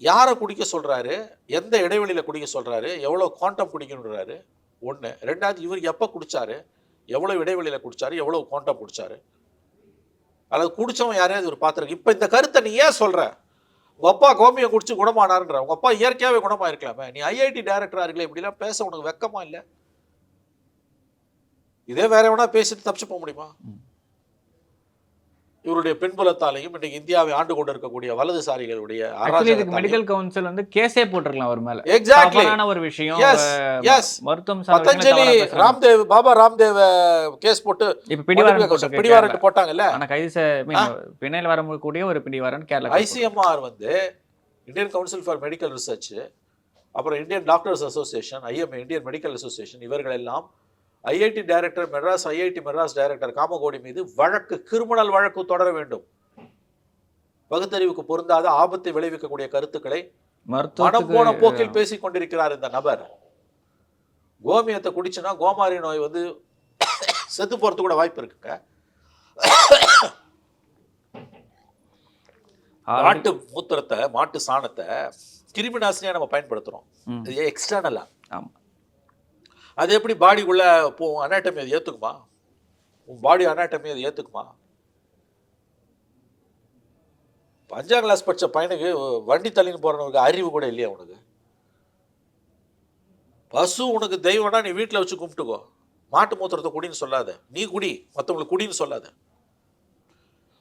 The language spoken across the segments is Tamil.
யாரை குடிக்க சொல்றாரு, எந்த இடைவெளியில குடிக்க சொல்றாரு, எவ்வளவு குவாண்டம் குடிக்கணுன்றாரு ஒண்ணு. ரெண்டாவது இவர் எப்ப குடிச்சாரு, எவ்வளவு இடைவெளியில குடிச்சாரு, எவ்வளவு குவாண்டம் குடிச்சாரு, அல்லது குடிச்சவன் யாரையாவது ஒரு பார்த்துருக்கு. இப்ப இந்த கருத்தை நீ ஏன் சொல்ற? உங்க அப்பா கோமியம் குடிச்சு குணமானாருன்ற, உங்க அப்பா இயற்கையாவே குணமாயிருக்கலாமே. நீ ஐஐடி டைரக்டரா இருக்கல, இப்படிலாம் பேச உனக்கு வெக்கமா இல்ல? இதே வேற எவனா பேசிட்டு தப்பிச்சு போக முடியுமா? இவருடைய பின்புலத்தாலையும் இன்றைக்கு இந்தியாவை ஆண்டு கொண்டு இருக்கக்கூடிய வலதுசாரிகளுடைய மெடிக்கல் கவுன்சில் வந்து கேஸே போட்டிருக்கலாம் அவர் மேல. எக்ஸாக்ட்லி ஒரு விஷயம். மருத்துவம் பதஞ்சலி ராம்தேவ், பாபா ராம்தேவ் கேஸ் போட்டு இப்ப பிடிவாரண்ட் போட்டாங்கல்ல. ஆனா கைது பிணையில் வரக்கூடிய ஒரு பிடிவாரண்ட் கேரளா. ஐசிஎம்ஆர் வந்து Indian council for medical research, அப்புறம் Indian doctors association, IMA Indian medical association, இவர்கள் எல்லாம் IIT director Madras, IIT Madras director Kamakoti மீது வழக்கு, கிரிமினல் வழக்கு தொடர வேண்டும். பகுத்தறிவுக்கு பொருந்தாத ஆபத்தை விளைவிக்கக்கூடிய கருத்துக்களை மனம் போன போக்கில் பேசிக் கொண்டிருக்கிறார் இந்த நபர். கோமியத்தை குடிச்சுனா கோமாரி நோய் வந்து செத்து போறது கூட வாய்ப்பு இருக்குங்க. மாட்டு மூத்திரத்தை, மாட்டு சாணத்தை கிருமி நாசினியா நம்ம பயன்படுத்துறோம், எக்ஸ்டர்னலா. அது எப்படி பாடிக்குள்ள போகும்? அனாட்டமி அது ஏத்துக்குமா? உன் பாடி அனாட்டமி அது ஏத்துக்குமா? 5ஆம் கிளாஸ் படிச்ச பையனுக்கு வண்டி தள்ளின்னு போறவனுக்கு அறிவு கூட இல்லையா உனக்கு? பசு உனக்கு தெய்வம்னா நீ வீட்டில் வச்சு கும்பிட்டுக்கோ. மாட்டு மூத்திரத்தை குடின்னு சொல்லாத, நீ குடி, மற்றவங்களுக்கு குடின்னு சொல்லாத.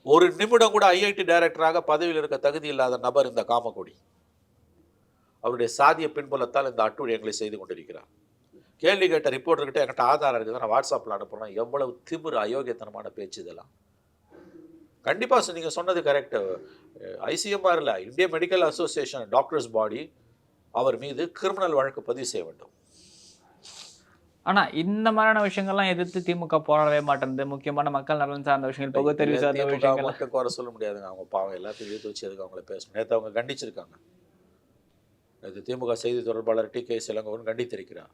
ஒரு நிமிடம் கூட ஐஐடி டைரக்டராக பதவியில் இருக்க தகுதி இல்லாத நபர் இந்த காமகோடி. அவருடைய சாதிய பின்புலத்தால் இந்த அட்டுழியங்களை செய்து கொண்டிருக்கிறார். கேள்வி கேட்ட ரிப்போர்ட்டர்கிட்ட என்கிட்ட ஆதாரம் இருக்குது, நான் வாட்ஸ்அப்பில் அனுப்புகிறேன். எவ்வளவு திமிரு, அயோக்கியத்தனமான பேச்சு இதெல்லாம். கண்டிப்பாக நீங்கள் சொன்னது கரெக்டு. ஐசிஎம்ஆர் இல்லை, இந்தியன் மெடிக்கல் அசோசியேஷன் டாக்டர்ஸ் பாடி அவர் மீது கிரிமினல் வழக்கு பதிவு செய்ய வேண்டும். ஆனால் இந்த மாதிரியான விஷயங்கள்லாம் எதிர்த்து திமுக போராடவே மாட்டேங்குது. முக்கியமான மக்கள் நலன் சார்ந்த விஷயங்கள், பகுத்தறிவு சார்ந்த விஷயங்கள் மட்டும் குறை சொல்ல முடியாதுங்க. அவங்க பாவம் எல்லாத்தையும் இழுத்து வச்சு எதுக்கு அவங்கள பேசணும். நேற்று அவங்க கண்டிச்சிருக்காங்க. இது திமுக செய்தி தொடர்பாளர் டி.கே. இளங்கோவன் கண்டித்திருக்கிறார்.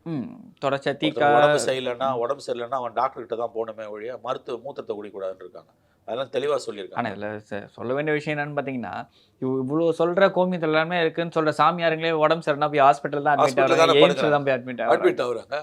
உடம்பு சரியில்லைன்னா அவன் டாக்டர் கிட்ட தான் போகணுமே ஒழிய மூத்திரத்தை குடிக்கூடாதுன்னு இருக்காங்க. அதெல்லாம் தெளிவாக சொல்லியிருக்காங்க. ஆனால் இதில் சொல்ல வேண்டிய விஷயம் என்னன்னு பார்த்தீங்கன்னா, இவ்வளோ சொல்கிற கோமியத்தில் எல்லாமே இருக்குன்னு சொல்கிற சாமியாருங்களே உடம்பு சரினா போய் ஹாஸ்பிட்டல் தான் அட்மிட் ஆகுறாங்க. அட்மிட் ஆகுறாங்க.